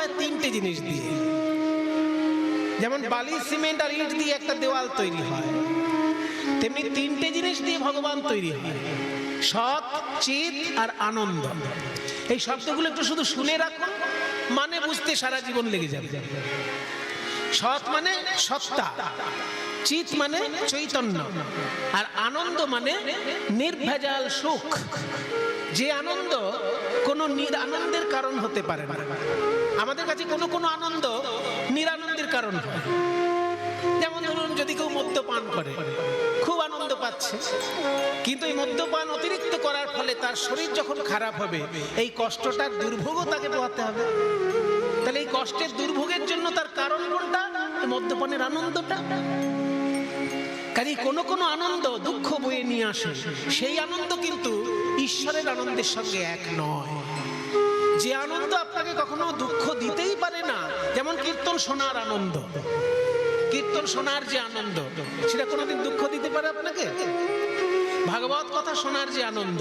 হয় তিনটে জিনিস দিয়ে। যেমন বালি, সিমেন্ট আর ইট দিয়ে একটা দেওয়াল তৈরি হয়, তেমনি তিনটে জিনিস দিয়ে ভগবান তৈরি হয়, সৎ, চিত আর আনন্দ। এই শব্দগুলো একটু শুধু শুনে রাখুন, মানে বুঝতে সারা জীবন লেগে যাবে। সৎ মানে সত্তা, চিত মানে চৈতন্য, আর আনন্দ মানে নির্ভেজাল সুখ। যে আনন্দ কোনো নিরানন্দের কারণ হতে পারে না। আমাদের কাছে কোনো কোনো আনন্দ নিরানন্দের কারণ হয়। যেমন ধরুন, যদি কেউ মদ্যপান করে, খুব আনন্দ পাচ্ছে, কিন্তু এই মদ্যপান অতিরিক্ত করার ফলে তার শরীর যখন খারাপ হবে, এই কষ্টটার দুর্ভোগও তাকে পোহাতে হবে। তাহলে এই কষ্টের দুর্ভোগের জন্য তার কারণ কোনটা? মদ্যপানের আনন্দটা। কাজে কোনো কোনো আনন্দ দুঃখ বয়ে নিয়ে আসে, সেই আনন্দ কিন্তু ঈশ্বরের আনন্দের সঙ্গে এক নয়। যে আনন্দ আপনাকে কখনো দুঃখ দিতেই পারে না, যেমন কীর্তন শোনার আনন্দ, কীর্তন শোনার যে আনন্দ, সেটা কোনোদিন দুঃখ দিতে পারে আপনাকে? ভাগবত কথা শোনার যে আনন্দ,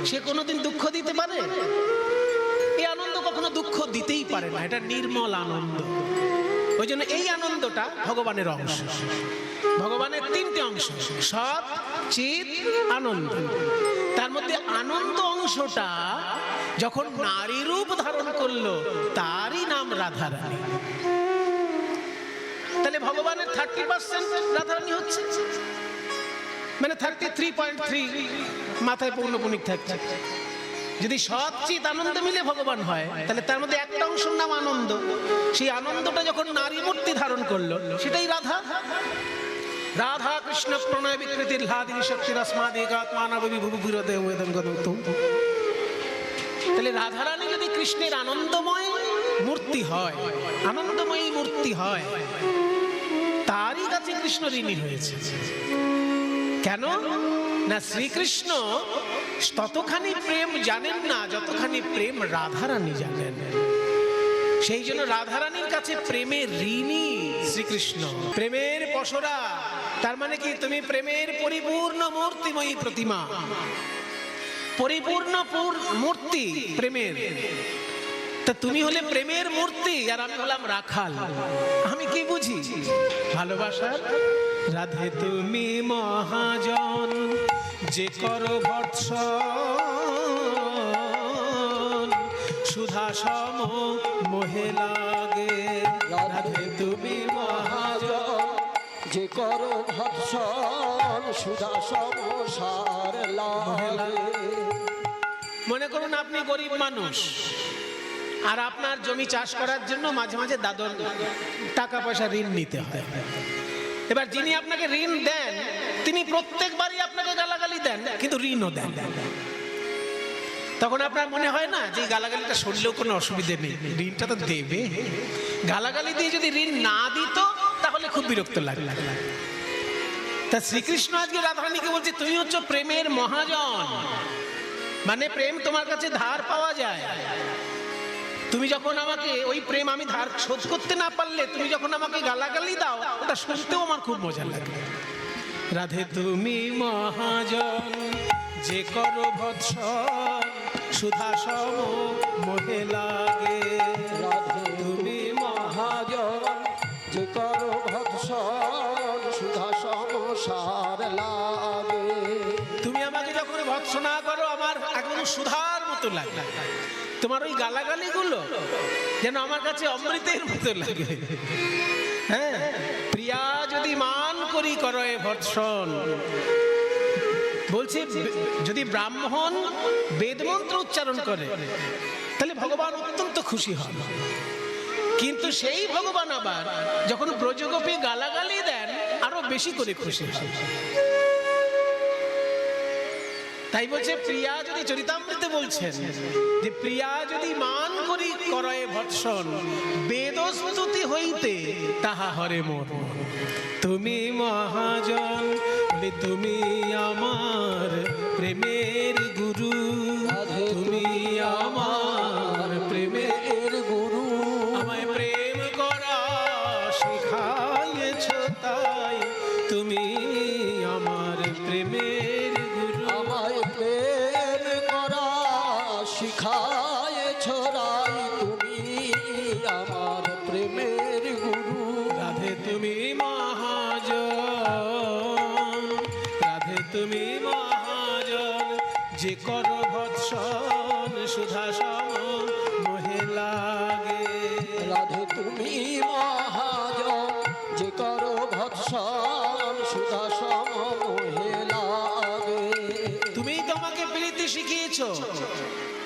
সে কোনোদিন দুঃখ দিতে পারে? এই আনন্দ কখনো দুঃখ দিতেই পারে না, এটা নির্মল আনন্দ। ওই জন্য এই আনন্দটা ভগবানের অংশ। ভগবানের তিনটে অংশ, সৎ, চিত, আনন্দ। তার মধ্যে আনন্দ অংশটা যখন নারী রূপ ধারণ করলো, তারই নাম রাধারানী। তাহলে ভগবানের 30% রাধারানী হচ্ছে, মানে 33.3 মাথায় পৌনঃপুনিক থাকছে। যদি সৎ, চিত, আনন্দ মিলে ভগবান হয়, তাহলে তার মধ্যে একটা অংশের নাম আনন্দ। সেই আনন্দটা যখন নারী মূর্তি ধারণ করলো, সেটাই রাধা। রাধা কৃষ্ণ প্রণয় বিকৃতির লাদিনী শক্তির তাহলে রাধারানী যদি কৃষ্ণের আনন্দময় মূর্তি হয়, আনন্দময়ী মূর্তি হয়, তারই কাছে কৃষ্ণ ঋণী হয়েছে। কেন না? শ্রীকৃষ্ণ ততখানি প্রেম জানেন না যতখানি প্রেম রাধারানী জানেন। সেই জন্য রাধারানীর কাছে প্রেমের ঋণী শ্রীকৃষ্ণ। প্রেমের পসরা, তার মানে কি? তুমি প্রেমের পরিপূর্ণ মূর্তিময়ী প্রতিমা, পরিপূর্ণ মূর্তি প্রেমের। তা তুমি হলে প্রেমের মূর্তি, আর আমি হলাম রাখাল। আমি কি বুঝি? ভালোবাসার। রাধে তুমি মহাজন, যে করো ভর্ৎসন, সুধা সম মোহে লাগে। রাধে তুমি মহাজন, যে করো ভর্ৎসন, সুধা সম সার লাগে। মনে করুন আপনি গরিব মানুষ, আর আপনার জমি চাষ করার জন্য মাঝে মাঝে দাদন টাকা পয়সা ঋণ নিতে হয়। এবার যিনি আপনাকে ঋণ দেন, তিনি প্রত্যেকবারই আপনাকে গালাগালি দেন, কিন্তু ঋণও দেন। তখন আপনার মনে হয় না যে গালাগালিটা শুনলেও কোনো অসুবিধে নেই, ঋণটা তো দেবে। গালাগালি দিয়ে যদি ঋণ না দিত, তাহলে খুব বিরক্ত লাগে। তা শ্রীকৃষ্ণ আজকে রাধারানীকে বলছে, তুমি হচ্ছ প্রেমের মহাজন। মানে প্রেম তোমার কাছে ধার পাওয়া যায়। তুমি যখন আমাকে ওই প্রেম আমি ধার শোধ করতে না পারলে, তুমি যখন আমাকে গালাগালি দাও, ওটা শুনতেও আমার খুব মজা লাগে। রাধে তুমি মহাজন, যে করো ভৎসন, সুধা সম মোহে লাগে। রাধে তুমি মহাজন, যে করো ভৎসন, সুধা সম সার লাগে। তুমি আমাকে যখন ভৎসনা করো, আমার একদম সুধার মতো লাগে। তোমার ওই গালাগালি গুলো যেন আমার কাছে অমৃতের মতো লাগে। হ্যাঁ, প্রিয়া যদি মান করি করো এ ভৎসন। বলছি, যদি ব্রাহ্মণ বেদমন্ত্র উচ্চারণ করে, তাহলে ভগবান অত্যন্ত খুশি হন। কিন্তু সেই ভগবান আবার যখন ব্রজগোপী গালাগালি দেন, আরো বেশি করে খুশি হন। তাই বলছে, প্রিয়া যদি, চরিতামৃতে বলছেন যে প্রিয়া যদি মান করি করয়ে ভৎসন, বেদস্তুতি হইতে তাহা হরে মোর। তুমি মহাজন, বলে তুমি আমার প্রেমের গুরু। তুমি আমার প্রেমের গুরু, আমায় প্রেম করা শিখাইয়েছ, তাই তুমি আমার প্রেমের গুরু। আমায় প্রেম করা শিখায়েছ, রাই তুমি আমার তুমি মহাজন, যে করো ভৎসন সুধা সম মোহে লাগে। রাধে তুমি মহাজন, যে করো ভৎসন সুধা সম মোহে লাগে। তুমি তোমাকে প্রীতি শিখিয়েছো,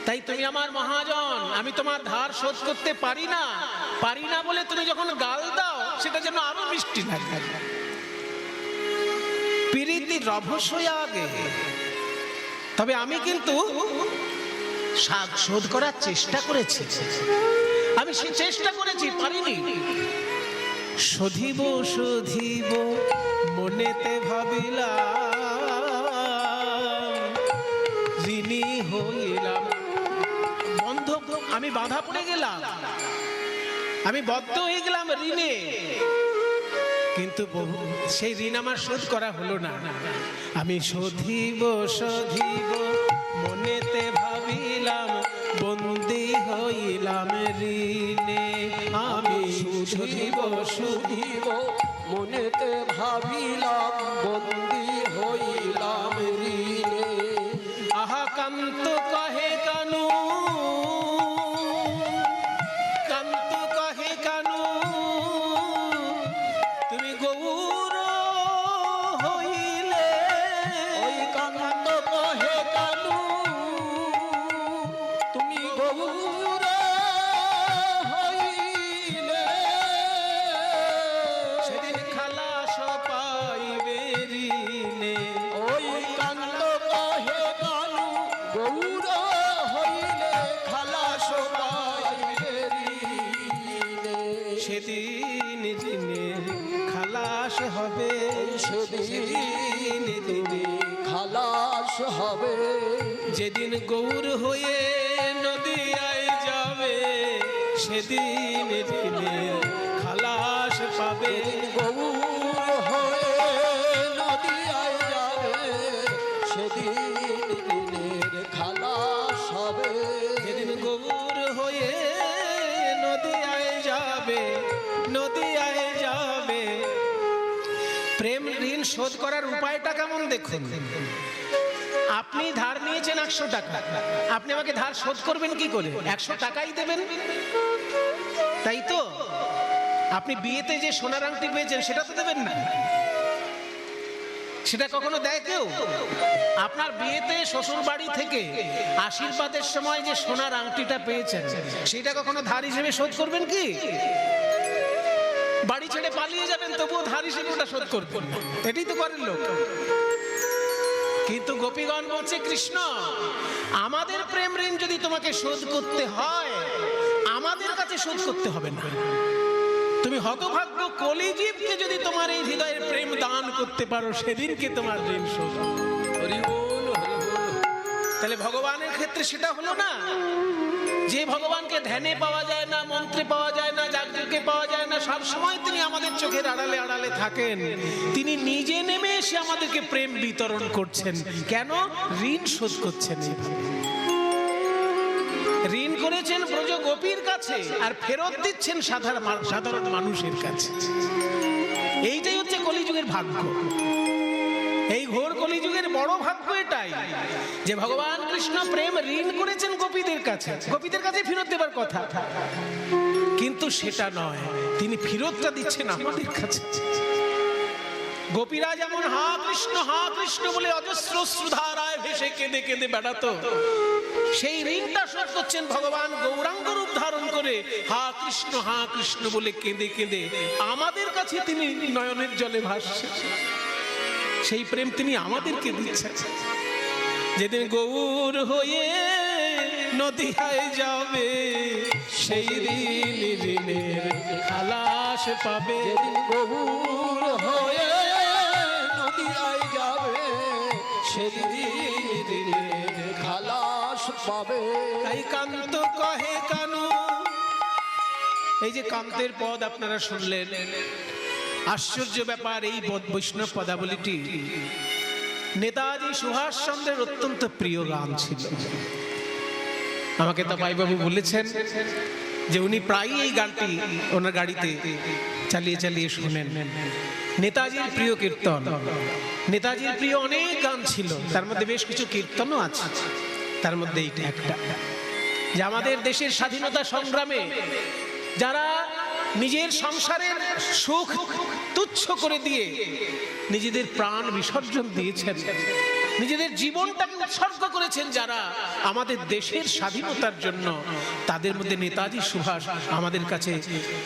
তাই তুমি আমার মহাজন। আমি তোমার ধার শোধ করতে পারি না বলে তুমি যখন গাল দাও সেটা যেন আরো মিষ্টি লাগে। প্রীতি রভস হয়ে আগে, তবে আমি কিন্তু শোধ করার চেষ্টা করেছি। আমি সে চেষ্টা করেছি, পারিনি। শোধিব শোধিব মনেতে ভাবিলাম, ঋণী হইলাম বন্ধক, আমি বাধা পড়ে গেলাম, আমি বদ্ধ হয়ে গেলাম ঋণে, কিন্তু সেই ঋণ আমার শোধ করা হলো না। আমি শোধিব শোধিব মনেতে ভাবিলাম, বন্দী হইলাম ঋণে। আমি শুধিব শুধিব মনেতে ভাবিলাম, বন্দী হইলাম ঋণে। আহা কান্ত কহে কানু, কান্ত কহে কানু, তুমি গৌর হইলে। ওই কান্ত কহে কানু, তুমি গৌর হইলে। সেদিন খালাস পাইবে ঋণে। ওই কান্ত কহে কানু, গৌর হইলে খালাস পাইবে ঋণে। সেদিন ঋণের খালাস হবে, সেদিন তুমি খালাস হবে। যেদিন গৌর হয়ে নদিয়ায় যাবে, সেদিন ঋণের খালাস পাবে। গৌর হয়ে নদিয়ায় যাবে, সেদিন ঋণের খালাস হবে। যেদিন গৌর হয়ে নদিয়ায় যাবে, নদিয়ায় যাবে। প্রেম ঋণ শোধ করার উপায়টা কেমন দেখুন। আপনি ধার নিয়েছেন 100 টাকা, আপনি আমাকে ধার শোধ করবেন কি করে? 100 টাকাই দেবেন, তাই তো? আপনি বিয়েতে যে সোনার আংটি পেয়েছেন সেটা তো দেবেন না, সেটা কখনো দেয় কেউ? আপনার বিয়েতে শ্বশুর বাড়ি থেকে আশীর্বাদের সময় যে সোনার আংটিটা পেয়েছেন সেটা কখনো ধার হিসেবে শোধ করবেন কি? বাড়ি ছেড়ে পালিয়ে যাবেন তবুও ধার হিসেবে ওটা শোধ করবেন, এটাই তো করেন লোক। কিন্তু গোপীগণ বলছে, কৃষ্ণ আমাদের প্রেম ঋণ যদি তোমাকে শোধ করতে হয়, আমাদের কাছে শোধ করতে হবে না। তুমি হতভাগ্য কলিজীবকে যদি তোমার এই হৃদয়ের প্রেম দান করতে পারো, সেদিনকে তোমার ঋণ শোধ হবে। হরি বল, হরি বল। তাহলে ভগবানের ক্ষেত্রে সেটা হলো না, যে ভগবানকে ধ্যানে পাওয়া যায় না, মন্ত্রে পাওয়া যায় না, জাগজকে পাওয়া যায় না, সব সময় তিনি আমাদের চোখের আড়ালে আড়ালে থাকেন। তিনি নিজে নেমে এসে আমাদেরকে প্রেম বিতরণ করছেন। কেন? ঋণ শোধ করছেন। ঋণ করেছেন ব্রজ গোপীর কাছে আর ফেরত দিচ্ছেন সাধারণ মানুষের কাছে। এইটাই হচ্ছে কলিযুগের ভাগ্য। এই ঘোর কলিযুগের বড় ভাগ্য এটাই যে ভগবান কৃষ্ণ প্রেম ঋণ করেছেন গোপীদের কাছে, গোপীদের কাছে ফেরত দেবার কথা, কিন্তু সেটা নয়, তিনি ফেরতটা দিচ্ছেন আমাদের কাছে। গোপীরা যেমন হা কৃষ্ণ বলে অজস্র অশ্রুধারায় ভেসে কেঁদে কেঁদে বেড়াতো, সেই ঋণটা শোধ করছেন ভগবান গৌরাঙ্গ রূপ ধারণ করে হা কৃষ্ণ বলে কেঁদে কেঁদে আমাদের কাছে তিনি নয়নের জলে ভাসছেন। সেই প্রেম তিনি আমাদেরকে দিচ্ছেন। যেদিন গৌর হয়ে নদিয়ায় যাবে, সেই দিন ঋণের খালাস পাবে। যেদিন গৌর হয়ে নদিয়ায় যাবে, সেদিন ঋণের খালাস পাবে। তাই কান্ত কহে কানু। এই যে কান্তের পদ আপনারা শুনলেন, আশ্চর্য ব্যাপার, এই বৈষ্ণব পদাবলীটি নেতাজি সুভাষচন্দ্রের অত্যন্ত প্রিয় গান ছিল। আমাকে তাপাইবাবু বলেছেন যে উনি প্রায়ই এই গানটি ওনার গাড়িতে চালিয়ে চালিয়ে শোনেন। নেতাজির প্রিয় কীর্তন, নেতাজির প্রিয় অনেক গান ছিল, তার মধ্যে বেশ কিছু কীর্তনও আছে। তার মধ্যে এইটা একটা, যে আমাদের দেশের স্বাধীনতা সংগ্রামে যারা নিজের সংসারের সুখ তুচ্ছ করে দিয়ে নিজেদের প্রাণ বিসর্জন দিয়েছেন, নিজেদের জীবনটাকে উৎসর্গ করেছেন যারা আমাদের দেশের স্বাধীনতার জন্য, তাদের মধ্যে নেতাজি সুভাষ আমাদের কাছে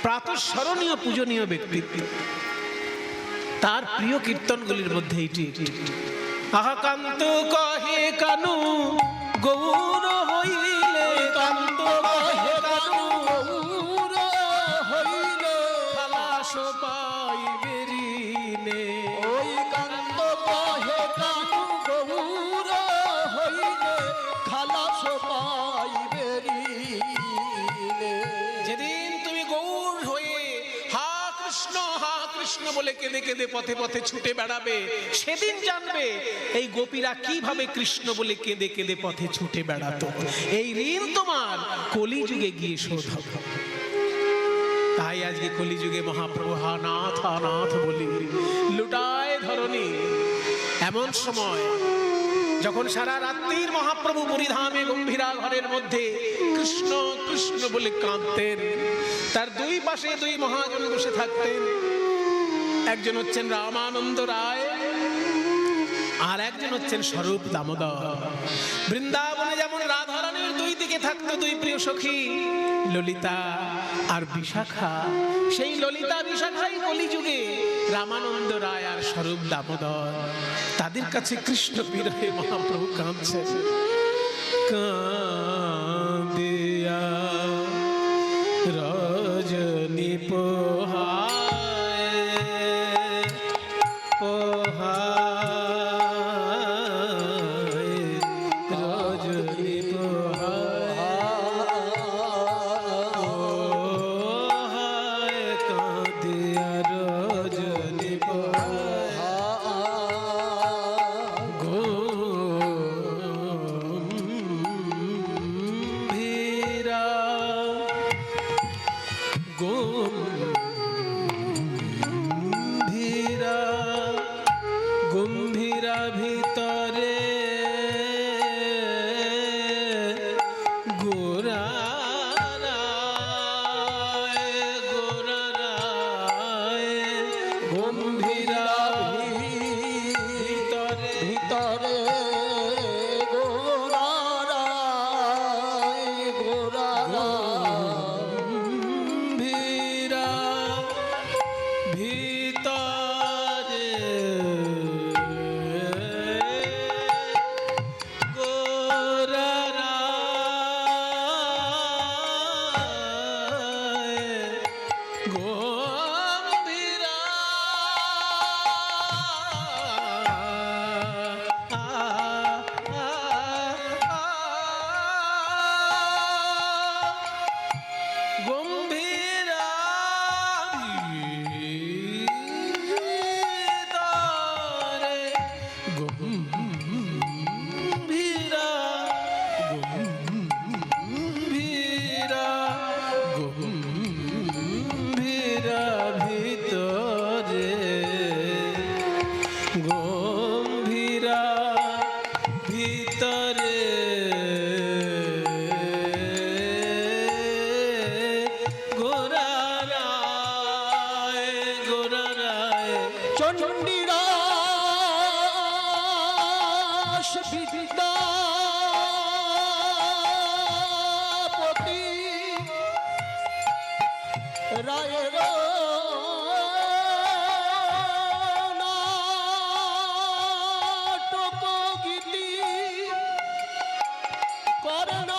প্রাতঃস্মরণীয় পূজনীয় ব্যক্তিত্ব। তার প্রিয় কীর্তনগুলির মধ্যে এইটি। আহা কান্ত কহে কানু গৌর হইলে, কান্ত কহে কানু গৌর হইলে খালাস পাইবে ঋণে। ওই কান্ত কহে কানু গৌর হইলে খালাস পাইবে ঋণে। যেদিন তুমি গৌর হয়ে হা কৃষ্ণ বলে কেঁদে কেঁদে পথে পথে ছুটে বেড়াবে, সেদিন জানবে এই গোপীরা কিভাবে কৃষ্ণ বলে কেঁদে কেঁদে পথে ছুটে বেড়াতো। এই ঋণ তোমার কলিযুগে গিয়ে শোধ হবে। তাই আজকে কলিযুগে মহাপ্রভু হানাথ হানাথ বলি লুটায় ধরণী। এমন সময় যখন সারা রাত্রির মহাপ্রভু পুরীধামে গম্ভীরা ঘরের মধ্যে কৃষ্ণ কৃষ্ণ বলে কাঁদতেন, তার দুই পাশে দুই মহাজন বসে থাকতেন। একজন হচ্ছেন রামানন্দ রায়, আর একজন হচ্ছেন স্বরূপ দামোদর। বৃন্দাবনে যেমন রাধারানীর দুই দিকে থাকতো দুই প্রিয় সখী ললিতা আর বিশাখা, সেই ললিতা বিশাখাই কলিযুগে রামানন্দ রায় আর স্বরূপ দামোদর। তাদের কাছে কৃষ্ণ বিরহে মহাপ্রভু কাঁদছে। কাঁদিয়া রজনী পোহায় রজনী পোহায় কাঁদিয়া রজনী গম্ভীরা গম্ভীরা গম্ভীরা ভিতরে গোরারায় গোরারায় গম্ভীরা ভিতরে ভিতরে গোরারায় গোরারায় গম্ভীরা ভিতরে গোরারায় গম্ভীরা গম্ভীরা ভিতরে গম্ভীরা গম্ভীরা গম্ভীরা ভিতরে গম্ভীরা ভিতরে গোরারায় গোরারায় চণ্ডীদাস বিদ্যাপতি রায়ের নাটক গীতি করণামৃত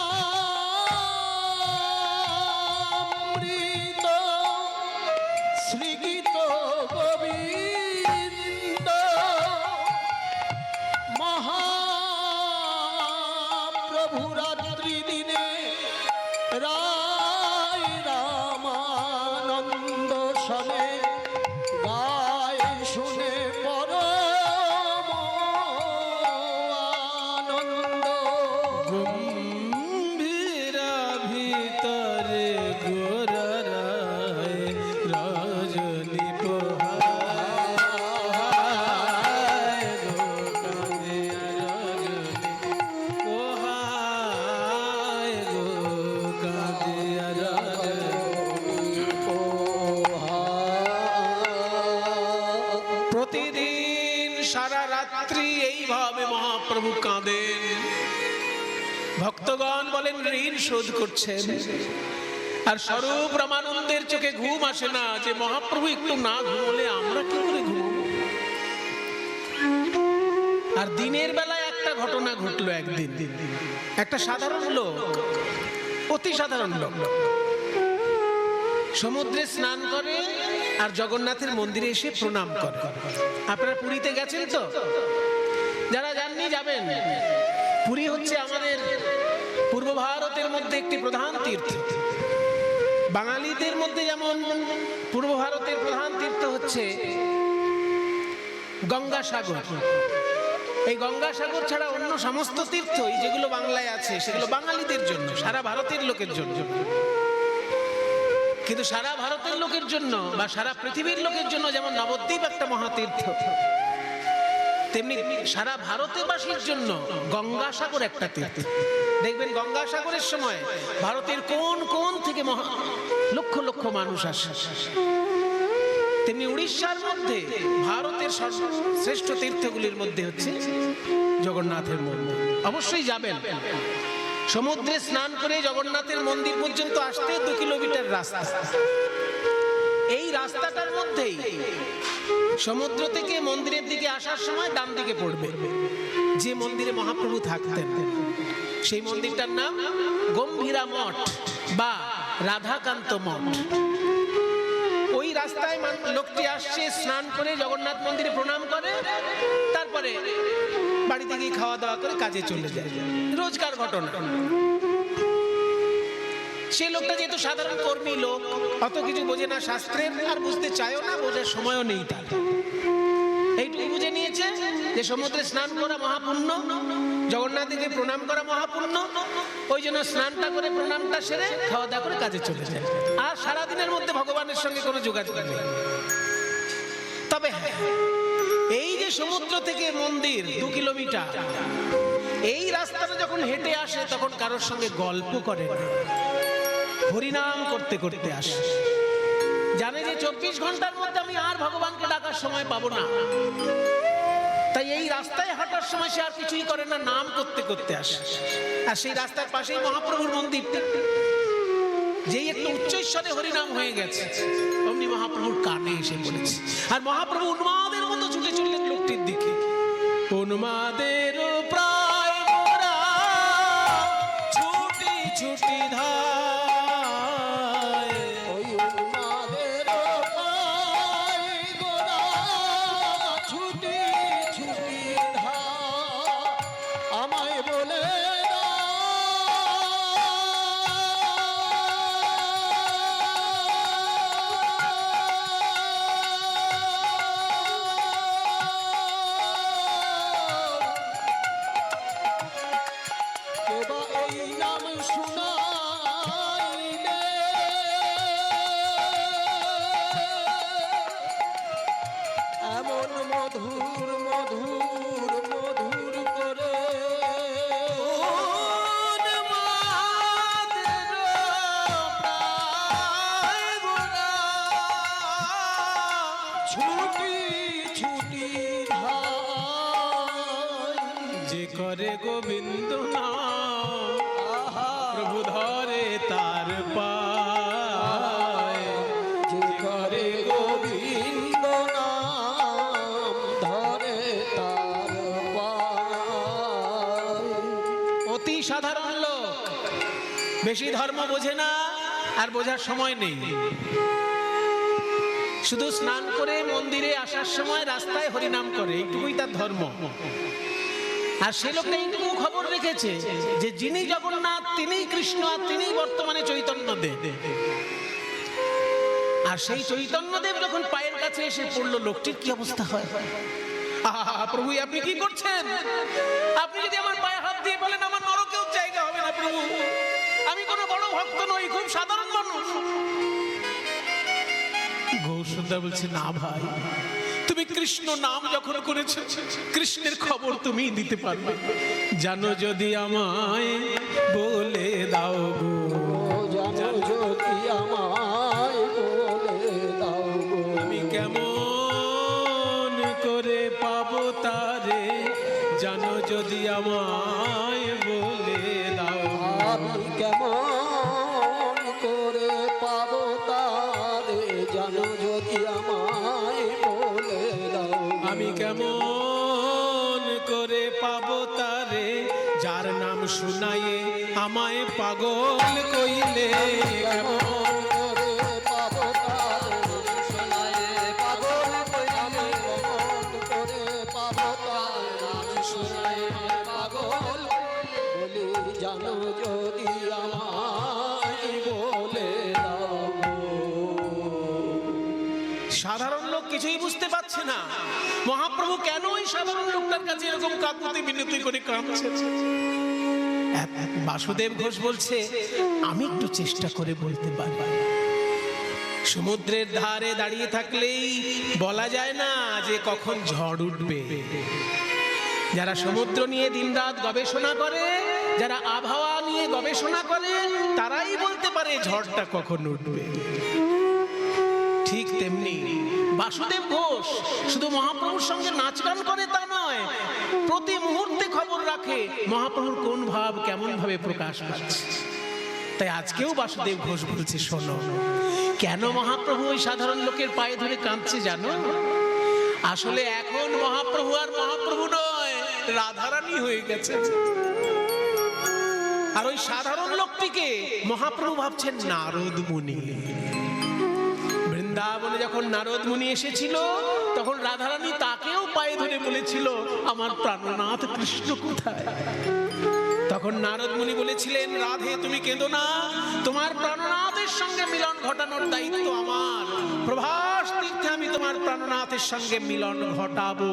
শ্রীগীত গোবিন্দ মহা রাত্রি এইভাবে মহাপ্রভু কাঁদেন। ভক্তগণ বলেন ঋণ শোধ করছেন, আর স্বরূপ রামানন্দের চোখে ঘুম আসে না যে মহাপ্রভু একটু না ঘুমলে আমরা কি করে ঘুমবো। আর দিনের বেলায় একটা ঘটনা ঘটলো একদিন। একটা সাধারণ লোক, অতি সাধারণ লোক, সমুদ্রে স্নান করে আর জগন্নাথের মন্দিরে এসে প্রণাম করে। আপনারা পুরীতে গেছেন তো? যারা যাননি যাবেন। পুরী হচ্ছে আমাদের পূর্ব ভারতের মধ্যে একটি প্রধান তীর্থ। বাঙালিদের মধ্যে যেমন পূর্ব ভারতের প্রধান তীর্থ হচ্ছে গঙ্গাসাগর। এই গঙ্গাসাগর ছাড়া অন্য সমস্ত তীর্থই যেগুলো বাংলায় আছে সেগুলো বাঙালিদের জন্য, সারা ভারতের লোকের জন্য। কিন্তু সারা ভারতের লোকের জন্য বা সারা পৃথিবীর লোকের জন্য যেমন নবদ্বীপ একটা মহাতীর্থ, তেমনি সারা ভারতবাসীর জন্য গঙ্গাসাগর একটা তীর্থ। দেখবেন গঙ্গাসাগরের সময় ভারতের কোন কোন থেকে লক্ষ লক্ষ মানুষ আসে। তেমনি উড়িষ্যার মধ্যে ভারতের শ্রেষ্ঠ তীর্থগুলির মধ্যে হচ্ছে জগন্নাথের মন্দির। অবশ্যই যাবেন। সমুদ্রে স্নান করে জগন্নাথের মন্দির পর্যন্ত আসতে 2 কিলোমিটার রাস্তা। এই রাস্তাটার মধ্যেই সমুদ্র থেকে মন্দিরের দিকে আসার সময় ডান দিকে পড়বে যে মন্দিরে মহাপ্রভু থাকতেন। সেই মন্দিরটার নাম গম্ভীরা মঠ বা রাধাকান্ত মঠ। ওই রাস্তায় লোকটি আসছে, স্নান করে জগন্নাথ মন্দিরে প্রণাম করে, তারপরে বাড়িতে গিয়ে খাওয়া দাওয়া করে কাজে চলে যায়। রোজকার ঘটনা। সে লোকটা যেহেতু সাধারণ কর্মী লোক, অত কিছু বোঝে না শাস্ত্রের, আর বুঝতে চায়ও না, বোঝার সময়ও নেই তার। এইটুকু বুঝে নিয়েছে যে সমুদ্রে স্নান করা মহাপুণ্য, জগন্নাথকে প্রণাম করা মহাপুণ্য। ওই জন্য স্নানটা করে প্রণামটা সেরে খাওয়া দাওয়া করে কাজে চলে যায়। আর সারাদিনের মধ্যে ভগবানের সঙ্গে কোনো যোগাযোগ নেই। তবে এই যে সমুদ্র থেকে মন্দির 2 কিলোমিটার, এই রাস্তাটা যখন হেঁটে আসে তখন কারোর সঙ্গে গল্প করে না, হরিনাম করতে করতে আসে। জানে যে 24 ঘন্টার মধ্যে আমি আর ভগবানকে ডাকার সময় পাবো না, তাই এই রাস্তায় হাঁটার সময় সে আর কিছুই করে না, নাম করতে করতে আসে। আর সেই রাস্তার পাশেই মহাপ্রভুর মন্দির। যেই একটু উচ্চৈস্বরে হরিনাম হয়ে গেছে, অমনি মহাপ্রভুর কানে এসে পড়েছে। আর মহাপ্রভু উন্মাদের মতো ছুটে চললেন লোকটির দিকে। উন্মাদের প্রায় গোরা ছুটি ছুটি ধায়, ওই উন্মাদের প্রায় গোরা ছুটি ছুটি ধায়, আমায় বলে মধুর মধুর মধুর করে ছুটি ছুটি যে করে গোবিন্দ নাম প্রভু ধরে তার পায়। যে করে গোবিন্দ নাম ধরে তার পায়। অতি সাধারণ লোক, বেশি ধর্ম বোঝে না, আর বোঝার সময় নেই। শুধু স্নান করে মন্দিরে আসার সময় রাস্তায় হরিনাম করে, এইটুকুই তার ধর্ম। আর সে লোকটা এইটুকু খবর রেখেছে যে যিনি জগন্নাথ তিনিই কৃষ্ণ, আর তিনিই বর্তমানে চৈতন্যদেব। আর সেই চৈতন্যদেব যখন পায়ের কাছে এসে পড়লো, লোকটির কি অবস্থা হয়? আহা প্রভু, আপনি কি করছেন? আপনি যদি আমার পায়ে হাত দিয়ে বলেন আমার নরকেও জায়গা হবে না প্রভু, আমি কোনো বড় ভক্ত নই, খুব সাধারণ মানুষ। গৌরসুন্দর বলছে না ভাই, তুমি কৃষ্ণ নাম যখন করেছো, কৃষ্ণের খবর তুমি দিতে পারবে। জানো যদি আমায় বলে দাও গো, জানো যদি আমায় বলে দাও গো, আমি কেমন করে পাবো তার জানো যদি আমায় বলে দাও, আমি কেমন করে পাবো তারে জানো যদি আমায় বলে দাও। আমি কেমন করে পাবো তারে যার নাম শুনায়ে আমায় পাগল কইলে। কেমন করে পাবো তারে শোনায়ে পাগল কইলে। কেমন করে পাবো তারে শোনায়ে পাগল বলি জানো যদি আমায় বলে দাও। সাধারণ লোক কিছুই বুঝতে পারছে না মহাপ্রভু কেন ওই সাধারণ লোকটার কাছে এরকম কাকুতি বিনতি করে কাঁদছে। বাসুদেব ঘোষ বলছে আমি একটু চেষ্টা করে বলতে পারবো। সমুদ্রের ধারে দাঁড়িয়ে থাকলেই বলা যায় না যে কখন ঝড় উঠবে। যারা সমুদ্র নিয়ে দিনরাত গবেষণা করে, যারা আবহাওয়া নিয়ে গবেষণা করে, তারাই বলতে পারে ঝড়টা কখন উঠবে। ঠিক তেমনি বাসুদেব ঘোষ শুধু মহাপ্রভুর সঙ্গে নাচ গান করে তা নয়, প্রতি মুহূর্তে খবর রাখে মহাপ্রভুর কোন ভাব কেমন ভাবে প্রকাশ পাচ্ছে। তাই আজকেও বাসুদেব ঘোষ বলছে শোনো, কেন মহাপ্রভু ওই সাধারণ লোকের পায়ে ধরে কাঁদছে জানো? আসলে এখন মহাপ্রভু আর মহাপ্রভু নয়, রাধারানী হয়ে গেছে। আর ওই সাধারণ লোকটিকে মহাপ্রভু ভাবছেন নারদ মুনি। বৃন্দাবনে যখন নারদ মুনি এসেছিল তখন রাধারানী তাকেও পায়ে ধরে বলেছিল আমার প্রাণনাথ কৃষ্ণ কোথায়। তখন নারদ মুনি বলেছিলেন রাধে তুমি কেঁদো না, তোমার প্রাণনাথের সঙ্গে মিলন ঘটানোর দায়িত্ব আমার। প্রভাস তীর্থে আমি তোমার প্রাণনাথের সঙ্গে মিলন ঘটাবো,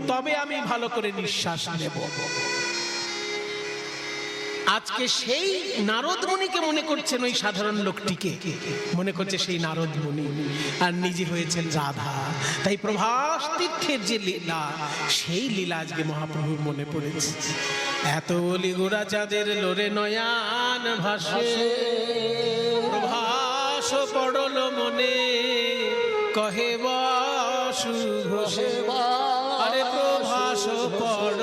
তবে আমি ভালো করে নিঃশ্বাস নেব। আজকে সেই নারদ মুনিকে মনে করছেন ওই সাধারণ লোকটিকে, মনে করছে সেই নারদ মুনি, আর নিজে হয়েছেন রাধা। তাই প্রভাস তীর্থের যে লীলা, সেই লীলা আজকে মহাপ্রভুর মনে পড়েছে। এত লিগুড়া চাঁদের লোরে নয়ান ভাসে, প্রভাস পড়ল মনে কহে বাসু ঘোষে। আরে প্রভাস পড়ল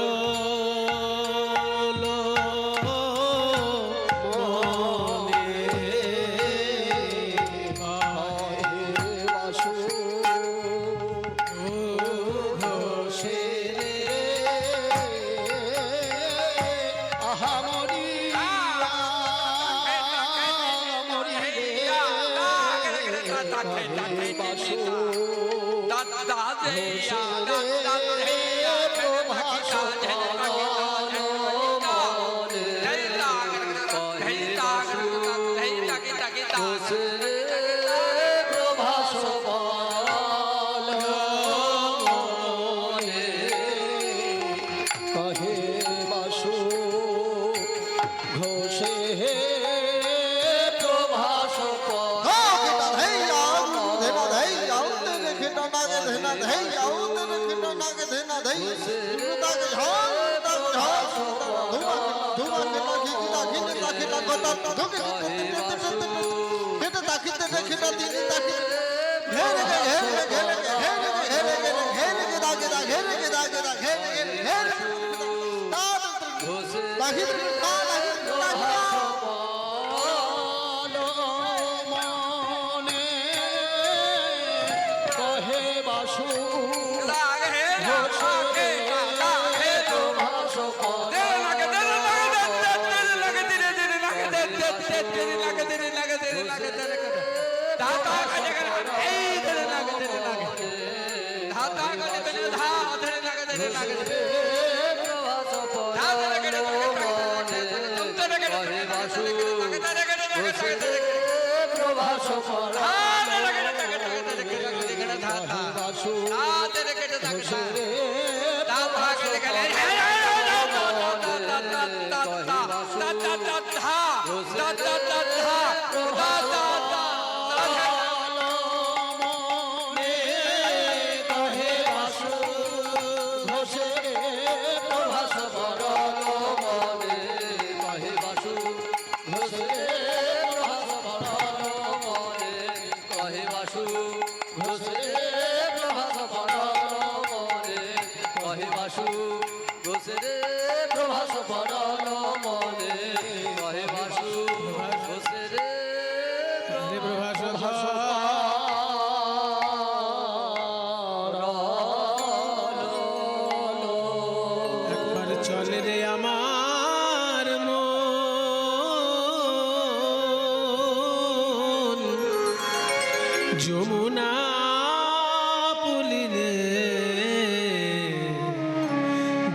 ঘোষে প্রভাস পড়ল মনে ঘোষরে প্রভাস পড়ল মনে কহে বাসু ঘোষরে রে প্রভাস একবার চলে রে আমার মন যমুনা পুলিনে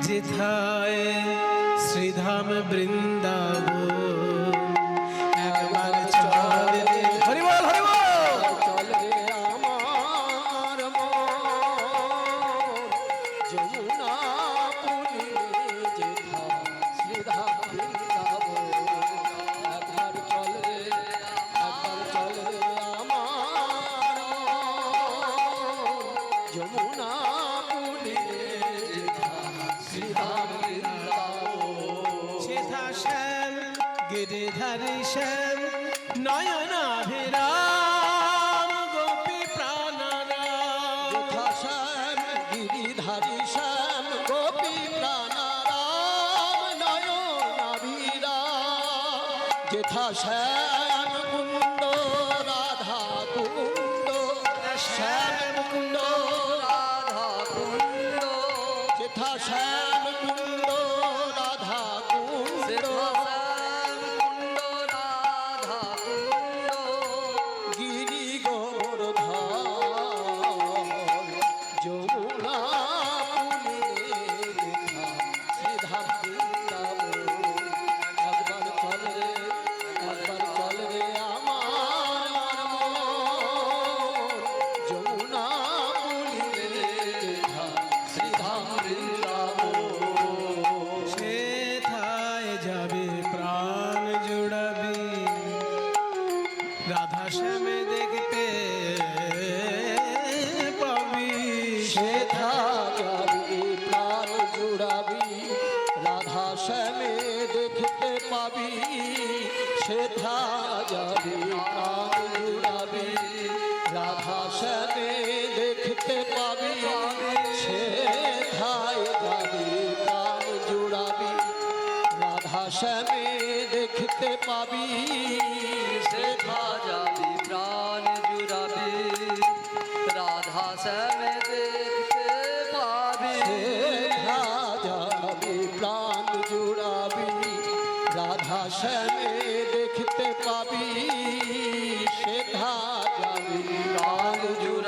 যেথায় শ্রীধাম বৃন্দাবন একবার চলে রে হরি বল হরি বল চলে আমার মন যমুনা পুলিনে যেথা শ্রীধাম বৃন্দাবন একবার চলে আমার যমুনা পুলিনে যেথা শ্রীধাম বৃন্দাবন সেথা শ্যাম গিরিধারী শ্যাম নয়নাভিরাম গোপী প্রাণরাম যথা শ্যাম গিরিধারী শ্যাম গোপী প্রাণারাম নয়নাভিরা যথা শ্যাম কুন্দ রাধা কুন্দ শ্যাম কুন্দ রাধা কুন্দ যথা শ্যাম কুন্দ রাধা কুন্দ গিরি গোবর্ধন যমুনা পুলিনে যেথা শ্রীধাম বৃন্দাবন একবার চল রে আমার মন যমুনা পুলিনে যেথা শ্রীধাম বৃন্দাবন সেথায় যাবে প্রাণ জুড়াবি রাধা শ্যামে দেখতে পাবি সেথা যাবি প্রাণ জুড়াবি রাধা শ্যামে দেখতে পাবি সেথা যাবি প্রাণ জুড়াবি রাধা শ্যামে দেখতে পাবি সেথায় যাবি প্রাণ জুড়াবি রাধা শ্যামে দেখতে পাবি সেথা যাবি প্রাণ জুড়াবি রাধা শ্যামে দেখতে পাবি সেথা যাবি প্রাণ জুড়াবি রাধা শ্যামে দেখতে পাবি সেথা যাবি প্রাণ জুড়াবি